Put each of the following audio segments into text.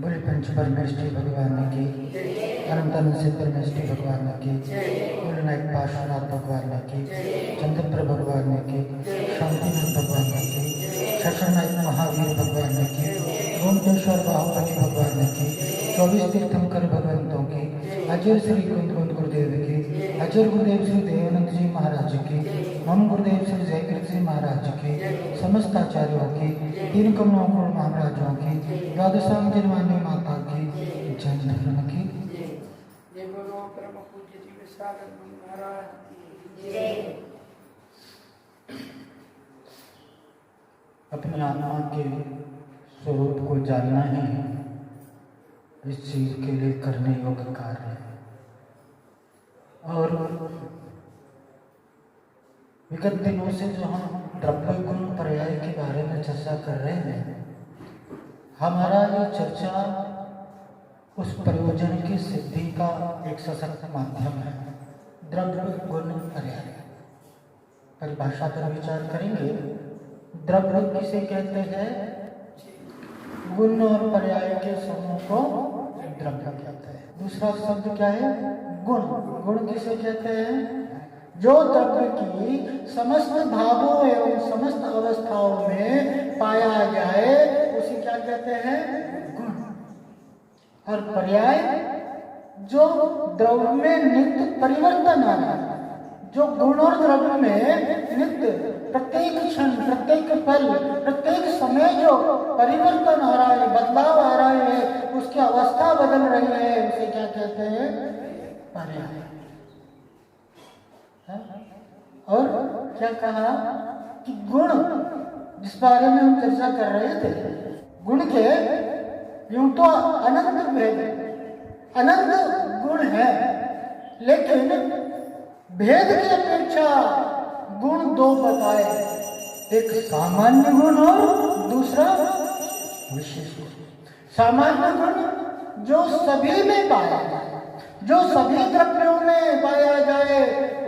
बोले पंच परमेष्ठी भगवान की, अनंतन से परमेष्ठी भगवान की, बोले नायक पार्श्वनाथ भगवान की, चंद्रप्र भगवान की, शांतिनाथ भगवान की, शशनायक महावीर भगवान की, ओमकेश्वर बाहुबली भगवान की, 24 तीर्थंकर भगवंतों की, अजय श्री कुंद कुंद गुरुदेव की, अजय गुरुदेव श्री देवानंद जी महाराज की, मम गुरुदेव श्री जयकृत जी महाराज की, समस्त आचार्यों की, तीन कमलों महाराजों की, द्वादशांग जिनवानी माता की, जय धर्म की। जय बोलो परम पूज्य जीव सागर महाराज की जय। अपनी आत्मा के स्वरूप को जानना ही इस चीज के लिए करने योग्य कार्य है। और विगत दिनों से जो हम द्रव्य गुण पर्याय के बारे में चर्चा कर रहे हैं, हमारा ये चर्चा उस प्रयोजन की सिद्धि का एक सशक्त माध्यम है। द्रव्य गुण पर्याय परिभाषा पर विचार करेंगे। द्रव्य किसे कहते हैं? गुण और पर्याय के समूह को द्रव्य कहते हैं। दूसरा शब्द क्या है? गुण। गुण किसे कहते हैं? जो द्रव्य की समस्त भावों एवं समस्त अवस्थाओं में पाया जाए उसे क्या कहते हैं? गुण। और पर्याय जो द्रव्य में नित्य परिवर्तन आ रहा है, जो गुण और द्रव्य में नित्य प्रत्येक क्षण, प्रत्येक पल, प्रत्येक समय जो परिवर्तन आ रहा है, बदलाव आ रहा है, उसकी अवस्था बदल रही है, उसे क्या कहते हैं? पर्याय। और क्या कहा कि गुण जिस बारे में हम चर्चा कर रहे थे, गुण के यूं तो अनंत भेद, अनंत गुण है, लेकिन भेद की अपेक्षा गुण दो बताए, एक सामान्य गुण और दूसरा विशेष गुण। सामान्य गुण जो सभी में पाया जाए, जो सभी द्रव्यों में पाया जाए,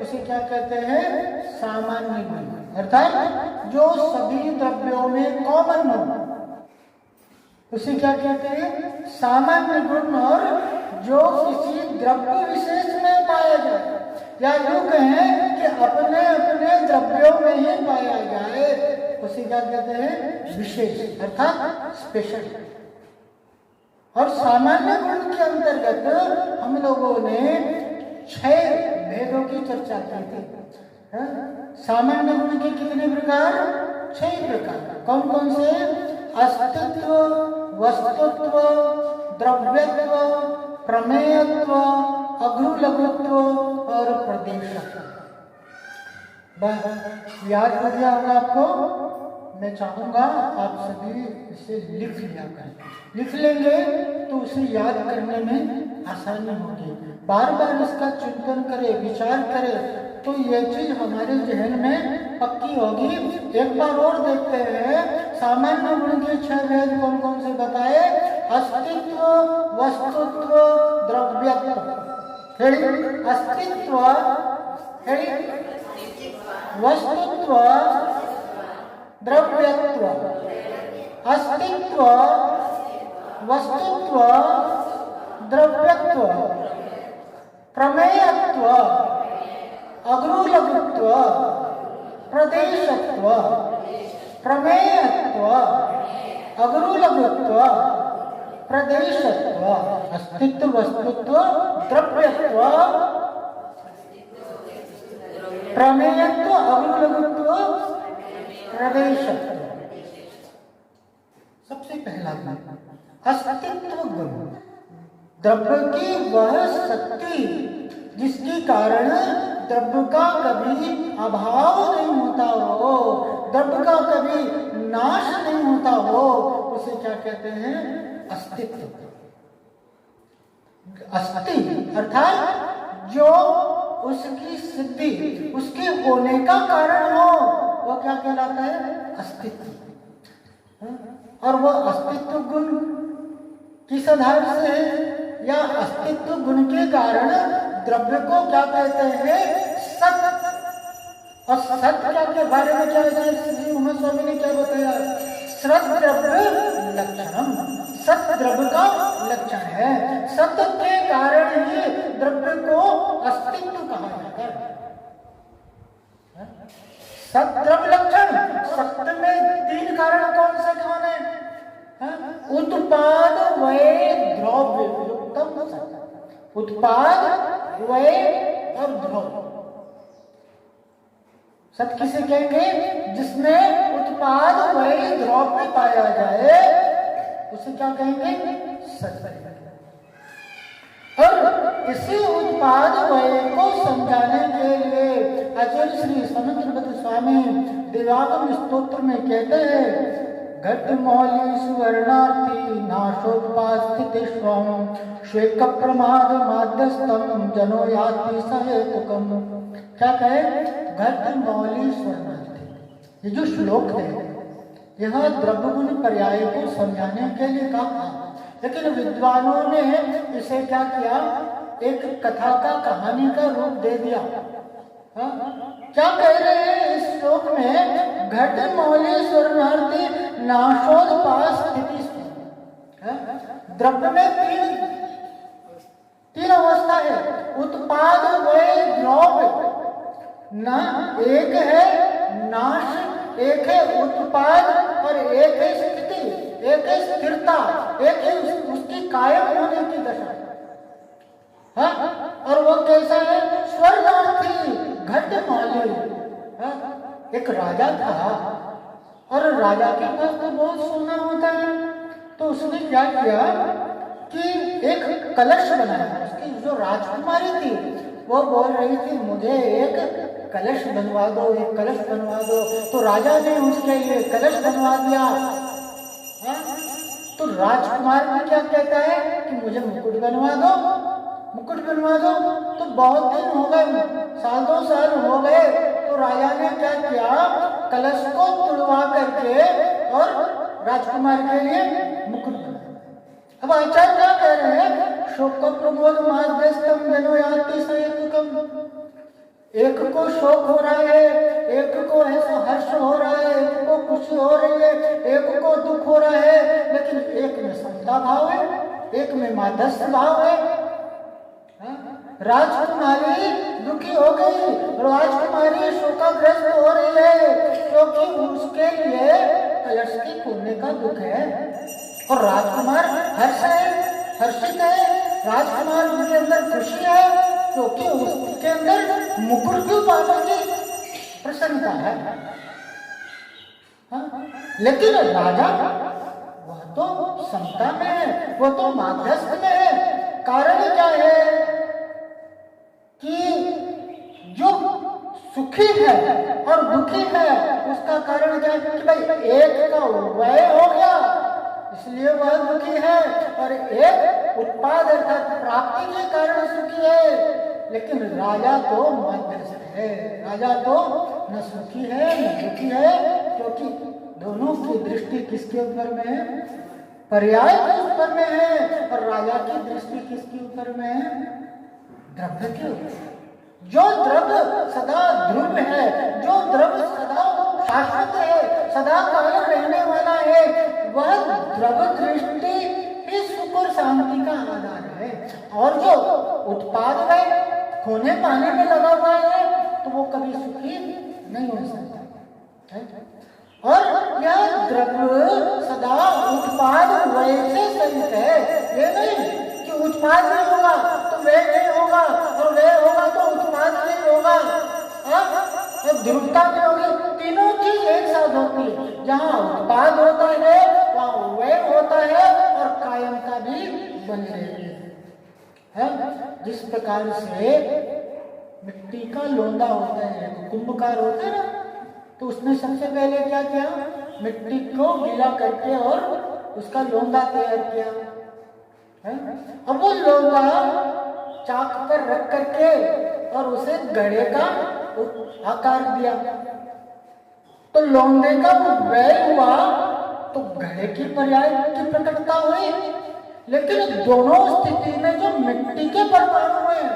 उसे क्या कहते हैं? सामान्य गुण। अर्थात जो सभी द्रव्यों में कॉमन हो, उसे क्या कहते हैं? सामान्य गुण। और जो किसी द्रव्य विशेष में पाया जाए, या यूं कहें कि अपने अपने द्रव्यों में ही पाया जाए, उसे क्या कहते हैं? विशेष, अर्थात स्पेशल। और सामान्य गुण के अंतर्गत हम लोगों ने 6 भेदों की चर्चा की थी। सामान्य गुण के कितने प्रकार? 6 प्रकार। कौन कौन से? अस्तित्व, वस्तुत्व, द्रव्यत्व, प्रमेयत्व, अघुलघुत्व और प्रदेशत्व। याद हो गया होगा आपको? मैं चाहूंगा आप सभी इसे लिख लिया करें। लिख लेंगे तो उसे याद करने में आसानी होगी। बार बार इसका चिंतन करें, विचार करें, तो ये चीज हमारे जहन में पक्की होगी। एक बार और देखते हैं, सामान्य गुण के 6 भेद कौन कौन से बताए? अस्तित्व, वस्तुत्व, द्रव्यत्व। अस्तित्व, वस्तुत्व, द्रव्यत्व। अस्तित्व, वस्तुत्व, द्रव्यत्व, प्रमेयत्व, अघुलघुत्व, प्रदेशत्व। प्रमेयत्व, अघुलघुत्व, प्रदेशत्व। अस्तित्व, वस्तुत्व, द्रव्यत्व, प्रमेयत्व, अघुलघुत्व, प्रदेशत्व। सबसे पहला गुण अस्तित्व गुण। द्रव्य की वह शक्ति जिसके कारण द्रव्य का कभी अभाव नहीं होता हो, द्रव्य का कभी नाश नहीं होता हो, उसे क्या कहते हैं? अस्तित्व। अस्ति अर्थात जो उसकी सिद्धि, उसके होने का कारण हो, वो क्या कहलाता है? अस्तित्व। और वो अस्तित्व गुण किस आधार से है? या अस्तित्व गुण के कारण द्रव्य को क्या कहते हैं? सत। और सत क्या के बारे में क्या है? श्री उमा स्वामी ने क्या बताया? सत द्रव्य लक्षणम। सत द्रव्य का लक्षण है। सत्य के कारण ही द्रव्य को अस्तित्व कहा जाता है। सत्य द्रव्य लक्षण, सत्य में 3 कारण कौन से कौन है? उत्पाद वय द्रव्य उत्तम सत्य। उत्पाद वय और द्रव्य। सत्य किसे कहेंगे? जिसमें उत्पाद वय द्रव्य पाया जाए उसे क्या कहेंगे? सत्य। और इसी उत्पाद वय को समझाने के लिए आचार्य श्री सनंदभद्र स्वामी देवागम स्तोत्र में कहते हैं, घटमौली सुवर्णार्थी नाशोत्पास्थितिष्वं श्वेक प्रमाद माध्यस्थम जनो याति सहेतुकम। क्या कहे? घटमौली सुवर्णार्थी। ये जो श्लोक है यह द्रव्य गुण पर्याय को समझाने के लिए कहा, लेकिन विद्वानों ने इसे क्या किया? एक कथा का कहानी का रूप दे दिया। क्या कह रहे हैं इस श्लोक में? घट मौली स्वर्णार्थी नाशोत्पाद स्थिति। द्रव्य में तीन अवस्था है। उत्पाद वय द्रव्य। ना एक है नाश, एक है उत्पाद और एक है स्थिति, एक है स्थिरता, एक है उसकी कायम होने की दशा। हाँ? और वो कैसा है? स्वर्गार्थी घटमौली। एक राजा था और राजा के पास तो बहुत सोना होता है, तो उसने क्या किया कि एक कलश बनाया। उसकी जो राजकुमारी थी वो बोल रही थी मुझे एक कलश बनवा दो, एक कलश बनवा दो। तो राजा ने उसके लिए कलश बनवा दिया। तो राजकुमार भी क्या कहता है कि मुझे मुकुट बनवा दो, मुकुट बनवा दो। तो बहुत दिन हो गए, साल 2 साल हो गए, तो राजा ने क्या किया? कलश को तुड़वा करके और राजकुमार के लिए मुकुट बनाया। अब आचार्य क्या कह रहे हैं? शोक प्रमोद माध्यस्थम जनो याति सहेतुकम। एक को शोक हो रहा है, एक को ऐसा हर्ष हो रहा है, एक को खुशी हो रही है, एक को दुख हो रहा है, लेकिन एक में समता भाव है, एक में माध्यस्थ भाव है। राजकुमारी दुखी हो गई, राजकुमारी शोकाग्रस्त हो रही है क्योंकि उसके लिए कलश के खोलने का दुख है। और राजकुमार हर्षित है, राजकुमार के अंदर खुशी है क्योंकि उसके अंदर मुकुट क्यों पाने की प्रसन्नता है। लेकिन राजा वह तो समता में है, वो तो माध्यस्थ में है। कारण क्या है कि जो सुखी है और दुखी है उसका कारण क्या है कि भाई एक का वय हो गया इसलिए वह दुखी है, और एक उत्पाद अर्थात प्राप्ति के कारण सुखी है। लेकिन राजा तो मध्यस्थ है, राजा तो न सुखी है न दुखी है, क्योंकि दोनों की दृष्टि किसके ऊपर में है? पर्याय के ऊपर में है। और राजा की दृष्टि किसके ऊपर में है? द्रव्य के ऊपर। जो द्रव्य सदा ध्रुव है, जो द्रव्य सदा शाश्वत है, सदा कायम रहने वाला है, वह द्रव्य दृष्टि ही सुख और शांति का आधार है। और जो उत्पाद है खोने पाने में लगा हुआ है तो वो कभी सुखी नहीं हो सकता। और यह द्रव्य सदा उत्पाद वय से सहित है। ये नहीं कि उत्पाद नहीं होगा तो व्यय नहीं होगा, और व्यय होगा तो उत्पाद नहीं होगा। ध्रुवता नहीं होगी, तीनों चीज एक साथ होती है। जहाँ उत्पाद होता है वहाँ व्यय होता है और कायमता भी बनी रहती है। जिस प्रकार से मिट्टी का लोंदा होता है, कुंभकार होता है ना, तो उसने सबसे पहले क्या किया? मिट्टी को गीला करके और उसका लोंदा तैयार किया। अब वो लोंदा चाक पर रख करके और उसे घड़े का आकार दिया, तो लोंदे का व्यय हुआ तो घड़े की पर्याय की प्रकटता हुई। लेकिन दोनों स्थिति में जो मिट्टी के परमाणु हैं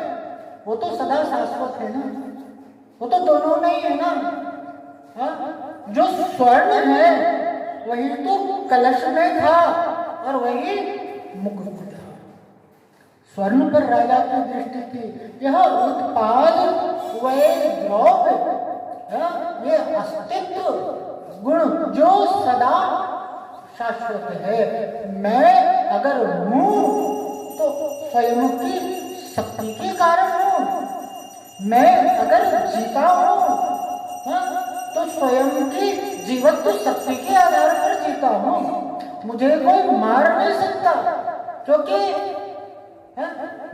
वो तो सदा शाश्वत है ना, वो तो दोनों में ही है ना। जो स्वर्ण है वही तो कलश में था और वही मुकुट था। स्वर्ण पर राजा की दृष्टि थी। यह उत्पाद वह द्रव्य, ये अस्तित्व गुण जो सदा शाश्वत है। मैं अगर हूँ तो स्वयं की शक्ति के कारण हूँ। मैं अगर जीता हूँ तो स्वयं की जीवत्व शक्ति के आधार पर जीता हूँ। मुझे कोई मार नहीं सकता, क्योंकि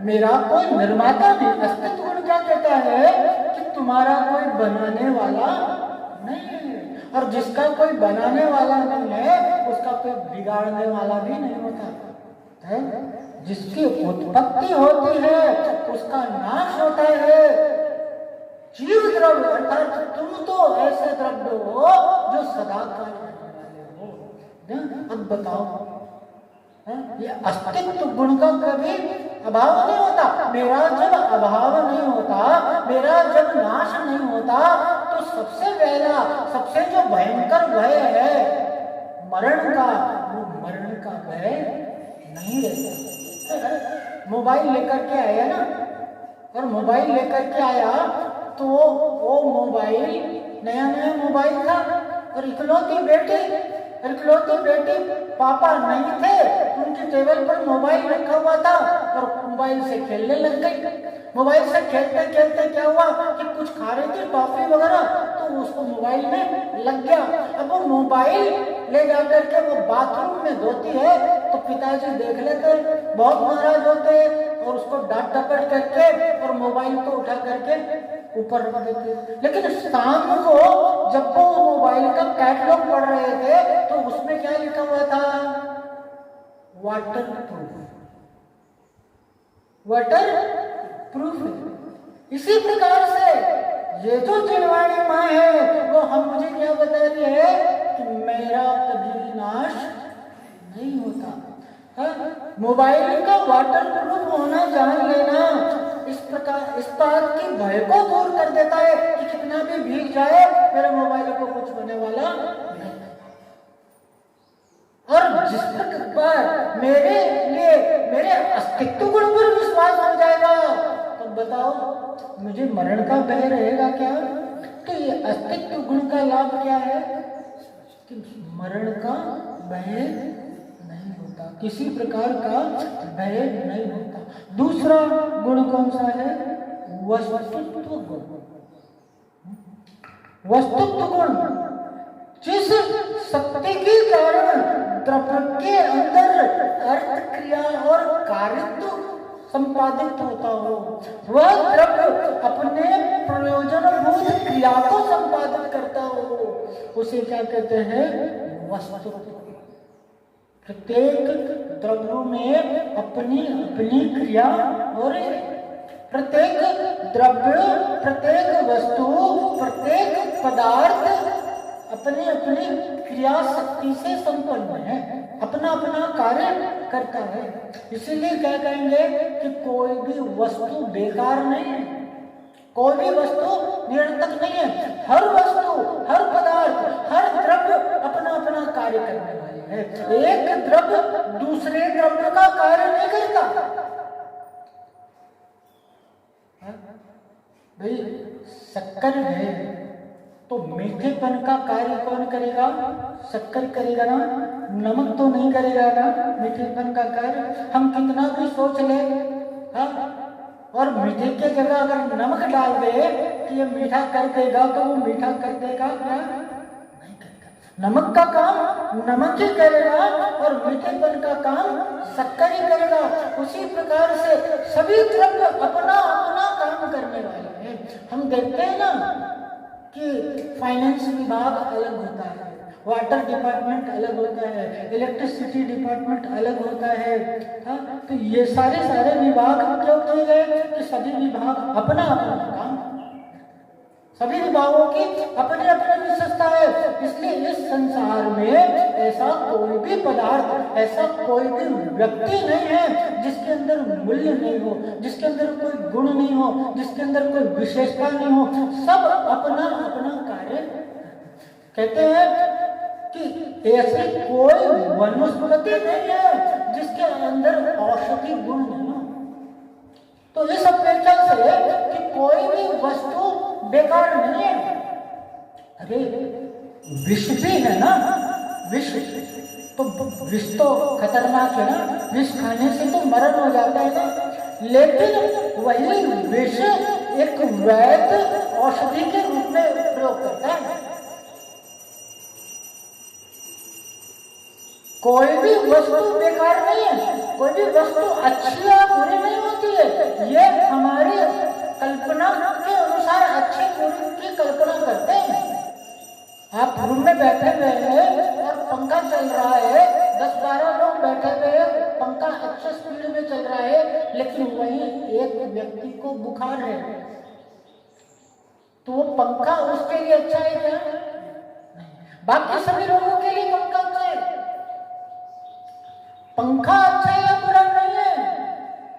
मेरा कोई निर्माता नहीं। अस्तित्व गुण क्या कहता है कि तुम्हारा कोई बनाने वाला नहीं है, और जिसका कोई बनाने वाला नहीं है उसका कोई बिगाड़ने वाला भी नहीं होता है। जिसकी उत्पत्ति होती है उसका नाश होता है। जीव द्रव्य अर्थात तुम तो ऐसे द्रव्य हो जो सदा काल रहने वाले हो। अब बताओ, ये अस्तित्व गुण का कभी अभाव नहीं होता। मेरा जब अभाव नहीं होता, मेरा जब नाश नहीं होता, तो सबसे पहला, सबसे जो भयंकर भय है मरण का, वो मरण का भय नहीं रहता। मोबाइल लेकर के आया ना, और मोबाइल लेकर के आया तो वो मोबाइल नया नया मोबाइल था, और इकलौती बेटी पापा नहीं थे, उनके टेबल पर मोबाइल रखा हुआ था और मोबाइल से खेलने लग गई। मोबाइल से खेलते खेलते क्या हुआ कि कुछ खा रही थी टॉफी वगैरह, तो उसको मोबाइल में लग गया। अब वो मोबाइल ले जाकर के वो बाथरूम में धोती है तो पिताजी देख लेते, बहुत नाराज होते और उसको डांट डपट करके और मोबाइल को उठा करके ऊपर रख देते। लेकिन शाम को जब वो मोबाइल का कैटलॉग पढ़ रहे थे तो उसमें क्या लिखा हुआ था? Water proof. इसी प्रकार से ये जो जिनवाणी माँ है वो हम मुझे क्या बता रही है कि मेरा कभी नाश नहीं होता। मोबाइल का वाटर प्रूफ होना जान लेना इस प्रकार इस बात की भय को दूर कर देता है कि कितना भी भीग जाए मेरे मोबाइल को कुछ होने वाला नहीं। और जिस प्रकार मेरे लिए मेरे अस्तित्व गुण पर विश्वास हो जाएगा तो बताओ मुझे मरण का भय रहेगा क्या? तो ये अस्तित्व गुण का लाभ क्या है कि मरण का भय नहीं होता, किसी प्रकार का भय नहीं होता। दूसरा गुण कौन सा है? वस्तुत्व गुण। वस्तुत्व गुण जिस शक्ति के कारण द्रव्य के अंदर अर्थ क्रिया और कार्यत्व संपादित होता हो, वह द्रव्य अपने प्रयोजनभूत क्रिया को संपादित करता हो, उसे क्या कहते हैं? वस्तुत्व। प्रत्येक द्रव्यों में अपनी अपनी क्रिया और प्रत्येक द्रव्य, प्रत्येक वस्तु, प्रत्येक पदार्थ अपनी अपनी क्रिया शक्ति से संपन्न है, अपना अपना कार्य करता है। इसीलिए क्या कहेंगे कि कोई भी वस्तु बेकार नहीं है, कोई भी वस्तु निरर्थक नहीं है। हर वस्तु, हर पदार्थ, हर द्रव्य अपना अपना कार्य करने वाली है। एक द्रव्य दूसरे द्रव्य का कार्य नहीं करता। भाई शक्कर है तो मीठेपन का कार्य कौन करेगा? शक्कर करेगा ना, नमक तो नहीं करेगा ना मीठेपन का कार्य। हम कितना भी सोच ले, और मीठे के जगह अगर नमक डाल दे कि ये मीठा कर देगा तो वो मीठा कर देगा क्या? नहीं करेगा। नमक का काम नमक ही करेगा और मीठेपन का काम शक्कर ही करेगा। उसी प्रकार से सभी द्रव्य अपना अपना काम करने वाले हैं। हम देखते हैं ना कि फाइनेंस विभाग अलग होता है, वाटर डिपार्टमेंट अलग होता है, इलेक्ट्रिसिटी डिपार्टमेंट अलग होता है। तो ये सारे विभाग क्यों किए गए कि सभी विभाग अपना अपना काम, सभी विभागों की अपनी अपनी विशेषता है। इसलिए इस संसार में ऐसा कोई भी पदार्थ, ऐसा कोई भी व्यक्ति नहीं है जिसके अंदर मूल्य नहीं हो, जिसके अंदर कोई गुण नहीं हो, जिसके अंदर कोई विशेषता नहीं हो। सब अपना अपना कार्य कहते हैं कि ऐसी कोई वनस्पति नहीं है जिसके अंदर औषधि गुण नहीं हो। इस अपेक्षा से कि कोई भी वस्तु बेकार नहीं है। अरे विष भी है ना, विष तो विष तो खतरनाक है ना, विष खाने से तो मरण हो जाता है ना, लेकिन वही विष एक वैद्य औषधि के रूप में प्रयोग करता है। कोई भी वस्तु बेकार नहीं है, कोई भी वस्तु अच्छी या बुरी नहीं होती है। ये हमारी कल्पना के अनुसार अच्छी बुरी की कल्पना करते हैं। आप रूम में बैठे हुए हैं और पंखा चल रहा है, 10-12 लोग बैठे हुए हैं, पंखा अच्छे स्पीड में चल रहा है, लेकिन वही एक व्यक्ति को बुखार है, तो वो पंखा उसके लिए अच्छा है क्या? बाकी सभी लोगों के लिए पंखा अच्छा है। पंखा अच्छा है या बुरा नहीं है,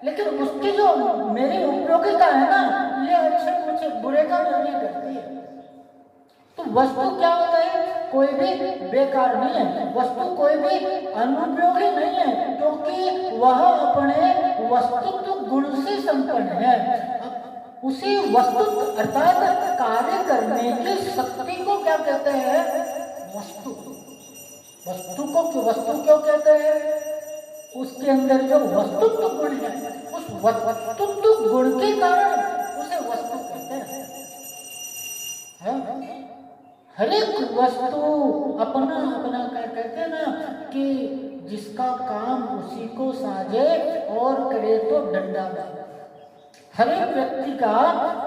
लेकिन उसकी जो मेरी उपयोगिता है ना, ये अच्छे कुछ बुरे का निर्णय करती है। तो वस्तु क्या होता है? कोई भी बेकार नहीं है, वस्तु कोई भी अनुपयोगी नहीं है, क्योंकि वह अपने वस्तुत्व गुण से संपन्न है। उसी वस्तु अर्थात कार्य करने की शक्ति को क्या कहते हैं? वस्तु। वस्तु क्यों कहते हैं? उसके अंदर जो वस्तुत्व गुण है, उस वस्तुत्व गुण के कारण उसे वस्तु कहते हैं। हर एक वस्तु अपना अपना क्या कहते हैं ना, कि जिसका काम उसी को साजे और करे तो डंडा दे। हर एक व्यक्ति का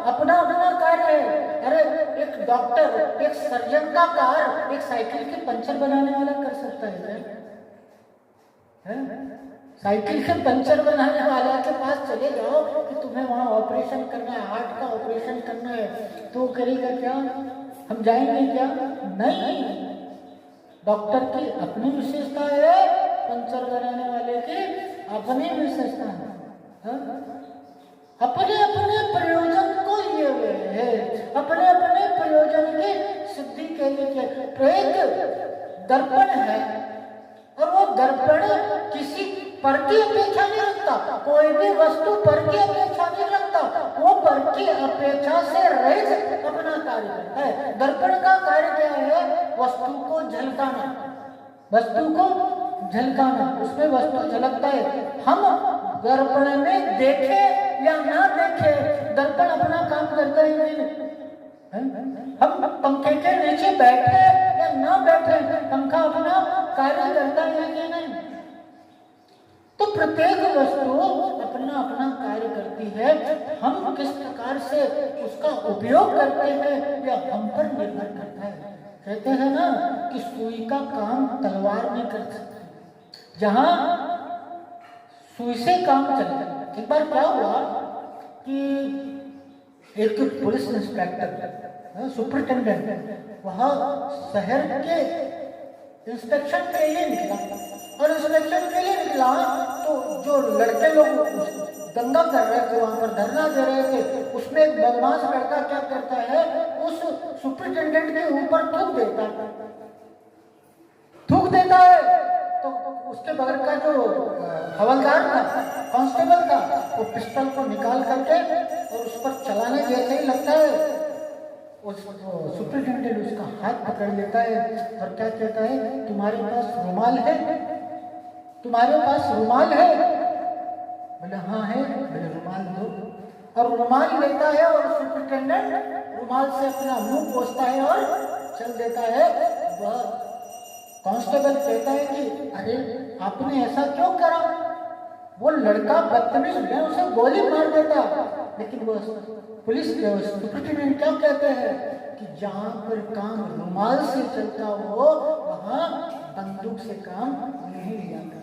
अपना अपना कार्य है। अरे एक डॉक्टर, एक सर्जन का कार्य एक साइकिल के पंचर बनाने वाला कर सकता है? साइकिल के पंचर बनाने वाले के पास चले जाओ कि तुम्हें वहां ऑपरेशन करना है, हार्ट का ऑपरेशन करना है, तो करेगा क्या? हम जाएंगे क्या? नहीं। डॉक्टर की अपनी विशेषता है, पंचर बनाने वाले की अपनी विशेषता है। अपने अपने प्रयोजन को लिए हुए है, अपने अपने प्रयोजन की सिद्धि के लिए। एक दर्पण है और वो दर्पण किसी पर की अपेक्षा नहीं रखता, कोई भी वस्तु पर की अपेक्षा नहीं रखता, वो पर की अपेक्षा से रहित अपना कार्य करता है। दर्पण का कार्य क्या है? वस्तु को झलकाना, वस्तु को झलकाना, उसमें वस्तु झलकता है। हम दर्पण में देखे या ना देखे, दर्पण अपना काम करता है नहीं? हम पंखे के नीचे बैठे या ना बैठे, पंखा अपना कार्य करता है कि नहीं? तो प्रत्येक वस्तु अपना अपना कार्य करती है। हम किस प्रकार से उसका उपयोग करते हैं या हम पर निर्भर करता है। कहते हैं ना कि सुई का काम तलवार नहीं कर सकती, जहां सुई से काम चलता। एक बार क्या हुआ कि एक पुलिस इंस्पेक्टर, सुपरिटेंडेंट, वहां शहर के इंस्पेक्शन के लिए निकला, और इंस्पेक्शन के लिए निकला तो जो लड़के लोग दंगा कर रहे थे, वहां पर धरना दे रहे थे, उसमें एक बदमाश लड़का क्या करता है, उस सुपरिटेंडेंट के ऊपर थूक देता है। तो उसके बगल का जो हवलदार था, कांस्टेबल था, वो पिस्टल को निकाल करके और उस पर चलाने जैसे ही लगता है, सुपरिटेंडेंट उसका हाथ पकड़ लेता है और क्या कहता है, तुम्हारे पास रुमाल है? तुम्हारे पास रुमाल है? बोले हाँ है। बोले रुमाल दो, और रुमाल लेता है और सुपरिटेंडेंट रुमाल से अपना मुंह पोंछता है और चल देता है। वह कांस्टेबल कहता है कि अरे आपने ऐसा क्यों करा? वो लड़का बदतमीज है, उसे गोली मार देता। लेकिन वो पुलिस के सुपरिटेंडेंट क्या कहते हैं कि जहां पर काम रुमाल से चलता हो, वहां बंदूक से काम नहीं लिया करता।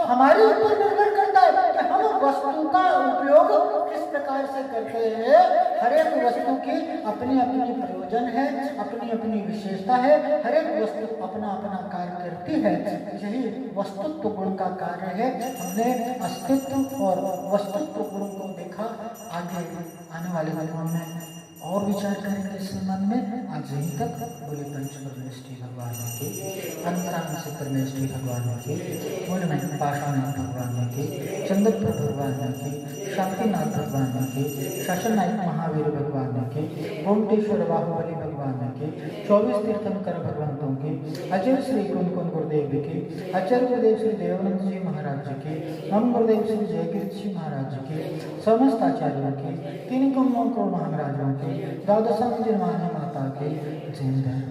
हमारे ऊपर निर्भर करता है कि हम वस्तु का उपयोग किस प्रकार से करते हैं। हर एक वस्तु की अपनी अपनी प्रयोजन है, अपनी अपनी विशेषता है। हर एक वस्तु अपना अपना कार्य करती है। यही वस्तुत्व गुण का कार्य है। हमने अस्तित्व और वस्तुत्व गुण को देखा। आगे आने वाले दिनों में और विचार करेंगे इस संबंध में। आज यहीं तक। बोले पंच परमेष्ठी भगवान के, अंतरांग से परमेष्ठी भगवान के, बोले मैं पाषाण भगवान के, चंद्रपुर भगवान के, शांतिनाथ भगवान के, शासन नायक महावीर भगवान के, गोमटेश्वर बाहुबली भगवान के, 24 तीर्थंकर भगवंतों के, आचार्य श्री कुंकुन गुरुदेव के, आचार्य गुरुदेव श्री देवानंद जी महाराज के, हम गुरुदेव श्री जयकीर्त जी महाराज के, समस्त आचार्यों के, तीन कौमों को महाराजों के, द्वादशांग माता के, जय